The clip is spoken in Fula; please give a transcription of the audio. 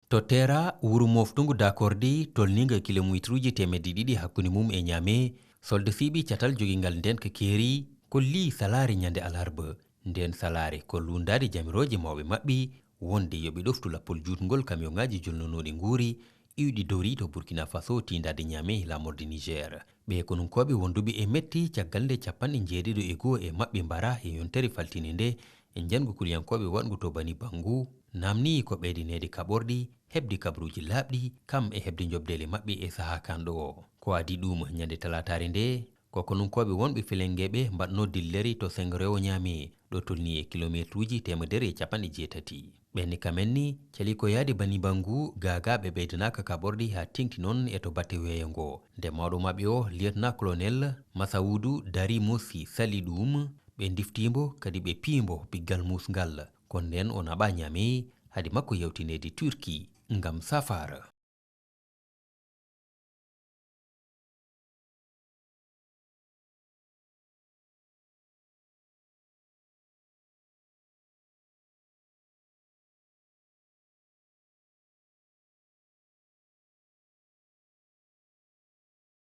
To tera wuro moftungu dakordi tolninga kilomitruji temedde ɗiɗi hakkunde mum e Niamey solde fiɓi catal jogingal nden ka keeri ko li salari nyande alarba nden salari ko lundade jamiroje mawɓe maɓɓi wonde yoɓe ɗoftu lappol jutgol kamiongaji jolnonoɗi nguuri iwɗi dowri to Burkina Faso tindade Niamey lamorde Niger ɓe konunkoɓe wonduɓe e metti caggal nde 90 e maɓɓe mbara e yontere faltine nde e jangu kulyankoɓe waɗgu to bani bangu namni ko ɓeydinede kaɓorɗi hebde kabruji laaɓɗi kam e hebde jobdele maɓɓe e saha kanɗo o ko adi ɗum nyande talatare nde ko konunkoɓe wonɓe filengueɓe mbaɗno dilleri to Sengorewo Niamey ɗo tolni e kilométruji 180. ɓenne kamenni cali ko yaade bani bangu gaga ɓe ɓeydanaka kaɓorɗi ha tengti noon e to batte weeyo ngo nde mawɗo maɓɓe o lieutenant colonel Massaoudou Dari Mossi sali ɗum ɓe diftimbo kadi ɓe piimbo piggal musgal ko nden o naɓa Niamey hade makko yewtinede Turki ngam safara.